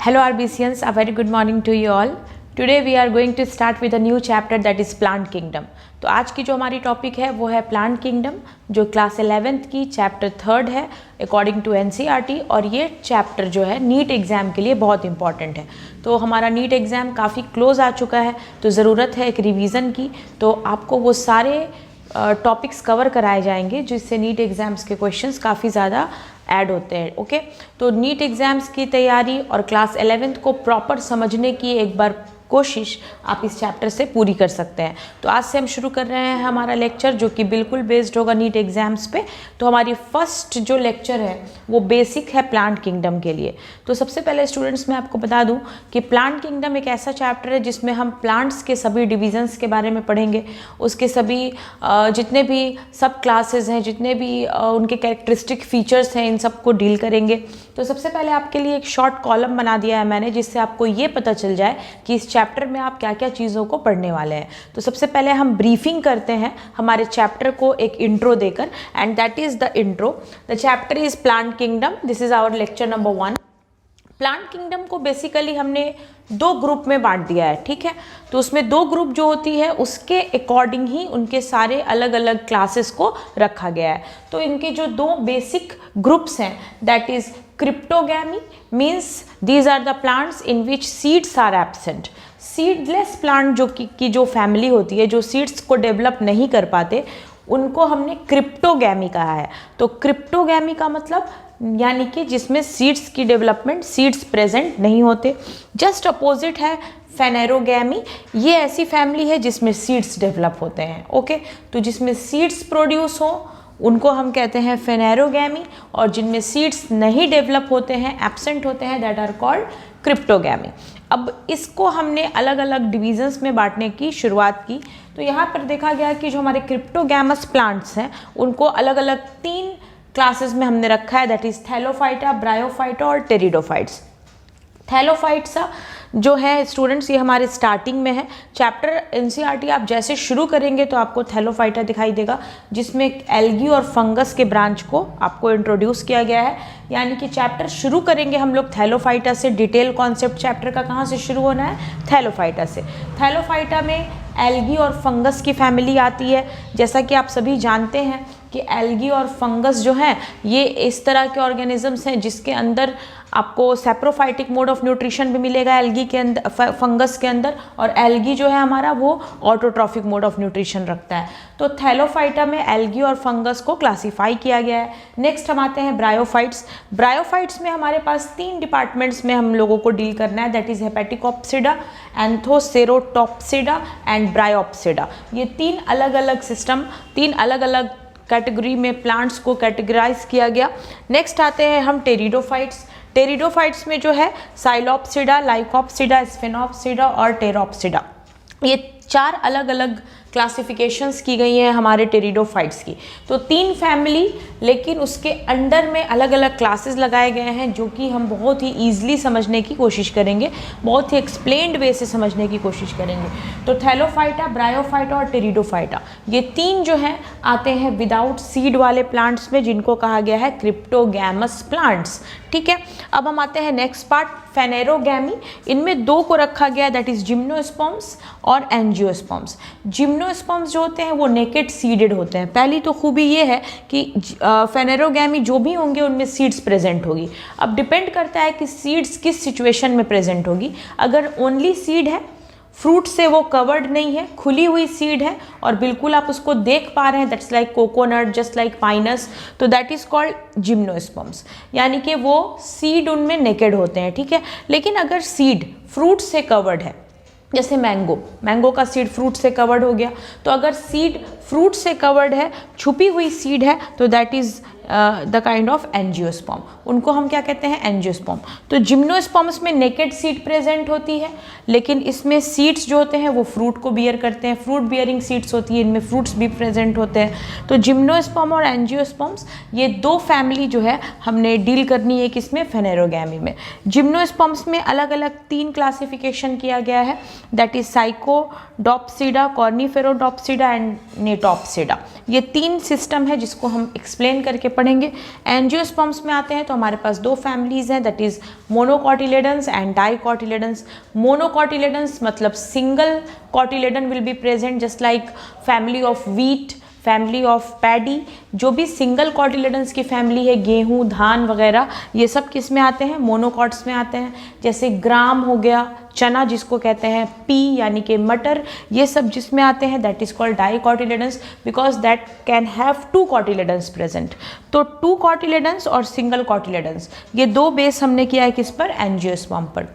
Hello RBCians, a very good morning to you all. Today we are going to start with a new chapter that is Plant Kingdom. तो आज की जो हमारी topic है वो है प्लांट किंगडम, जो क्लास 11th की चैप्टर 3rd है अकॉर्डिंग टू NCERT। और ये चैप्टर जो है नीट एग्ज़ाम के लिए बहुत इंपॉर्टेंट है। तो हमारा नीट एग्ज़ाम काफ़ी क्लोज आ चुका है, तो ज़रूरत है एक रिवीजन की। तो आपको वो सारे टॉपिक्स कवर कराए जाएंगे जिससे नीट एग्ज़ाम्स के क्वेश्चंस काफ़ी ज़्यादा ऐड होते हैं। ओके, तो नीट एग्ज़ाम्स की तैयारी और क्लास 11th को प्रॉपर समझने की एक बार कोशिश आप इस चैप्टर से पूरी कर सकते हैं। तो आज से हम शुरू कर रहे हैं हमारा लेक्चर, जो कि बिल्कुल बेस्ड होगा नीट एग्ज़ाम्स पे। तो हमारी फर्स्ट जो लेक्चर है वो बेसिक है प्लांट किंगडम के लिए। तो सबसे पहले स्टूडेंट्स मैं आपको बता दूं कि प्लांट किंगडम एक ऐसा चैप्टर है जिसमें हम प्लांट्स के सभी डिविजन्स के बारे में पढ़ेंगे, उसके सभी जितने भी सब क्लासेस हैं, जितने भी उनके कैरेक्टरिस्टिक फीचर्स हैं, इन सब को डील करेंगे। तो सबसे पहले आपके लिए एक शॉर्ट कॉलम बना दिया है मैंने, जिससे आपको ये पता चल जाए कि इस चैप्टर में आप क्या क्या चीज़ों को पढ़ने वाले हैं। तो सबसे पहले हम ब्रीफिंग करते हैं हमारे चैप्टर को एक इंट्रो देकर, and that is the intro. The chapter is plant kingdom. This is our lecture number 1। Plant kingdom को बेसिकली हमने दो ग्रुप में बांट दिया है, ठीक है। तो उसमें दो ग्रुप जो होती है उसके अकॉर्डिंग ही उनके सारे अलग अलग क्लासेस को रखा गया है। तो इनके जो दो बेसिक ग्रुप्स हैं, that is cryptogamy, means these are the plants in which seeds are absent. Seedless plant की जो फैमिली होती है, जो सीड्स को डेवलप नहीं कर पाते, उनको हमने क्रिप्टोगैमी कहा है। तो क्रिप्टोगैमी का मतलब यानी कि जिसमें सीड्स की डेवलपमेंट, सीड्स प्रेजेंट नहीं होते। जस्ट अपोजिट है फेनेरोगैमी। ये ऐसी फैमिली है जिसमें सीड्स डेवलप होते हैं। ओके, तो जिसमें सीड्स प्रोड्यूस हो उनको हम कहते हैं फेनेरोगैमी, और जिनमें सीड्स नहीं डेवलप होते हैं, एब्सेंट होते हैं, दैट आर कॉल्ड क्रिप्टोगैमी। अब इसको हमने अलग अलग डिविजन्स में बांटने की शुरुआत की। तो यहाँ पर देखा गया कि जो हमारे क्रिप्टोगैमस प्लांट्स हैं उनको अलग अलग 3 क्लासेस में हमने रखा है, दैट इज थैलोफाइटा, ब्रायोफाइटा और टेरिडोफाइट्स। थैलोफाइट्स जो है स्टूडेंट्स, ये हमारे स्टार्टिंग में है चैप्टर। NCERT आप जैसे शुरू करेंगे तो आपको थैलोफाइटा दिखाई देगा, जिसमें एल्गी और फंगस के ब्रांच को आपको इंट्रोड्यूस किया गया है। यानी कि चैप्टर शुरू करेंगे हम लोग थैलोफाइटा से। डिटेल कॉन्सेप्ट चैप्टर का कहाँ से शुरू होना है? थैलोफाइटा से। थैलोफाइटा में एल्गी और फंगस की फैमिली आती है। जैसा कि आप सभी जानते हैं कि एल्गी और फंगस जो हैं ये इस तरह के ऑर्गेनिजम्स हैं जिसके अंदर आपको सैप्रोफाइटिक मोड ऑफ न्यूट्रिशन भी मिलेगा एल्गी के अंदर, फंगस के अंदर, और एल्गी जो है हमारा वो ऑटोट्रॉफिक मोड ऑफ न्यूट्रिशन रखता है। तो थैलोफाइटा में एल्गी और फंगस को क्लासीफाई किया गया है। नेक्स्ट हम आते हैं ब्रायोफाइट्स। ब्रायोफाइट्स में हमारे पास 3 डिपार्टमेंट्स में हम लोगों को डील करना है, दैट इज हेपेटिकोप्सिडा, एंथोसेरोटॉप्सिडा एंड ब्रायोप्सिडा। ये 3 अलग अलग सिस्टम, 3 अलग अलग कैटेगरी में प्लांट्स को कैटेगराइज किया गया। नेक्स्ट आते हैं हम टेरिडोफाइट्स। टेरिडोफाइट्स में जो है साइलोप्सिडा, लाइकोप्सिडा, स्फेनोप्सिडा और टेरोप्सिडा, ये 4 अलग अलग क्लासिफिकेशंस की गई हैं हमारे टेरिडोफाइट्स की। तो 3 फैमिली, लेकिन उसके अंडर में अलग अलग क्लासेस लगाए गए हैं, जो कि हम बहुत ही ईजिली समझने की कोशिश करेंगे, बहुत ही एक्सप्लेन्ड वे से समझने की कोशिश करेंगे। तो थैलोफाइटा, ब्रायोफाइटा और टेरिडोफाइटा, ये 3 जो हैं आते हैं विदाउट सीड वाले प्लांट्स में, जिनको कहा गया है क्रिप्टोगैमस प्लांट्स, ठीक है। अब हम आते हैं नेक्स्ट पार्ट, फेनेरोगैमी। इनमें 2 को रखा गया, दैट इज जिम्नोस्पर्म्स और एंजियोस्पर्म्स। जिम्नोस्पर्म्स जो होते हैं वो नेकेड सीडेड होते हैं। पहली तो खूबी ये है कि फेनेरोगैमी जो भी होंगे उनमें सीड्स प्रेजेंट होगी। अब डिपेंड करता है कि सीड्स किस सिचुएशन में प्रेजेंट होगी। अगर ओनली सीड है, फ्रूट से वो कवर्ड नहीं है, खुली हुई सीड है और बिल्कुल आप उसको देख पा रहे हैं, that's like coconut, just like Pinus, तो दैट इज कॉल्ड जिम्नोस्पर्म्स, यानी कि वो सीड उनमें नेकेड होते हैं, ठीक है। लेकिन अगर सीड फ्रूट से कवर्ड है, जैसे मैंगो का सीड फ्रूट से कवर्ड हो गया, तो अगर सीड फ्रूट से कवर्ड है, छुपी हुई सीड है, तो that is the kind of angiosperm. उनको हम क्या कहते हैं? एंजियोस्पर्म। तो जिम्नोस्पर्म्स में नेकेड सीड प्रेजेंट होती है, लेकिन इसमें सीड्स जो होते हैं वो फ्रूट को बियर करते हैं, फ्रूट बियरिंग सीड्स होती है, इनमें फ्रूट्स भी प्रेजेंट होते हैं। तो जिम्नोस्पर्म और एंजियोस्पर्म्स, ये 2 फैमिली जो है हमने डील करनी है किसमें? फेनेरोगैमी में। जिम्नोस्पर्म्स में अलग अलग 3 क्लासिफिकेशन किया गया है, दैट इज साइकोडॉप्सिडा, कॉर्निफेरोडॉप्सिडा एंड नेटॉप्सिडा। ये 3 सिस्टम है जिसको हम एक्सप्लेन करके पढ़ेंगे। एंजियोस्पर्म्स में आते हैं तो हमारे पास दो फैमिलीज हैं, दैट इज मोनोकॉटिलेडन्स एंड डाइकॉटिलेडन्स। मोनोकॉटिलेडन्स मतलब single cotyledon will be present just like family of wheat, family of paddy. जो भी सिंगल कॉटिलेडन्स की फैमिली है, गेहूं, धान वगैरह, ये सब किस में आते हैं? मोनोकॉट्स में आते हैं। जैसे ग्राम हो गया, चना जिसको कहते हैं, पी यानी कि मटर, ये सब जिसमें आते हैं that is called dicotyledons because that can have two cotyledons present. तो टू कॉटिलेडन्स और सिंगल कॉटिलेडन्स, ये दो बेस हमने किया है किस पर? एंजियोस्पर्म पर।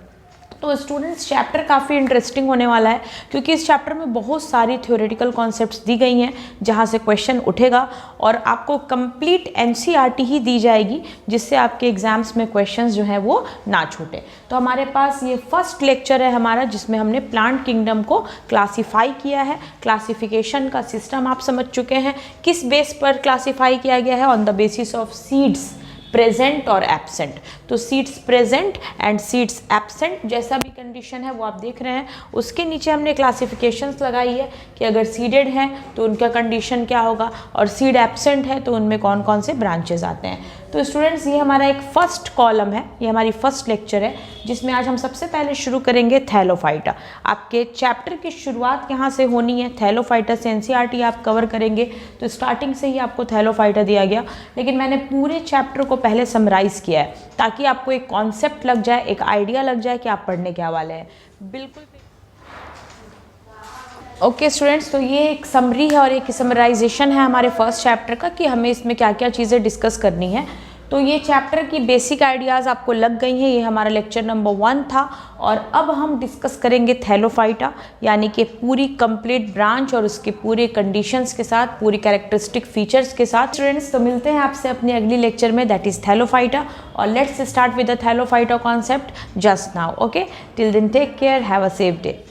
तो स्टूडेंट्स चैप्टर काफ़ी इंटरेस्टिंग होने वाला है क्योंकि इस चैप्टर में बहुत सारी थ्योरेटिकल कॉन्सेप्ट्स दी गई हैं जहाँ से क्वेश्चन उठेगा और आपको कंप्लीट एनसीईआरटी ही दी जाएगी जिससे आपके एग्जाम्स में क्वेश्चंस जो हैं वो ना छूटे। तो हमारे पास ये फर्स्ट लेक्चर है हमारा जिसमें हमने प्लांट किंगडम को क्लासीफाई किया है। क्लासिफिकेशन का सिस्टम आप समझ चुके हैं। किस बेस पर क्लासीफाई किया गया है? On the basis of seeds present और एब्सेंट। तो seeds present and seeds absent जैसा भी कंडीशन है वो आप देख रहे हैं, उसके नीचे हमने क्लासिफिकेशंस लगाई है कि अगर सीडेड हैं तो उनका कंडीशन क्या होगा और सीड एब्सेंट है तो उनमें कौन कौन से ब्रांचेस आते हैं। तो स्टूडेंट्स ये हमारा एक फर्स्ट कॉलम है, ये हमारी फर्स्ट लेक्चर है जिसमें आज हम सबसे पहले शुरू करेंगे थैलोफाइटा। आपके चैप्टर की शुरुआत यहाँ से होनी है, थैलोफाइटा से एनसीईआरटी आप कवर करेंगे। तो स्टार्टिंग से ही आपको थैलोफाइटा दिया गया, लेकिन मैंने पूरे चैप्टर को पहले समराइज किया है ताकि आपको एक कॉन्सेप्ट लग जाए, एक आइडिया लग जाए कि आप पढ़ने क्या वाले हैं। बिल्कुल ओके स्टूडेंट्स, तो ये एक समरी है और एक समराइजेशन है हमारे फर्स्ट चैप्टर का कि हमें इसमें क्या क्या चीज़ें डिस्कस करनी है। तो ये चैप्टर की बेसिक आइडियाज़ आपको लग गई हैं। ये हमारा लेक्चर नंबर 1 था और अब हम डिस्कस करेंगे थैलोफाइटा यानी कि पूरी कंप्लीट ब्रांच और उसके पूरे कंडीशंस के साथ, पूरी कैरेक्टरिस्टिक फीचर्स के साथ। स्टूडेंट्स तो मिलते हैं आपसे अपनी अगली लेक्चर में, दैट इज़ थैलोफाइटा, और let's start with the thallophyta concept just now. Okay, till then take care, have a safe day.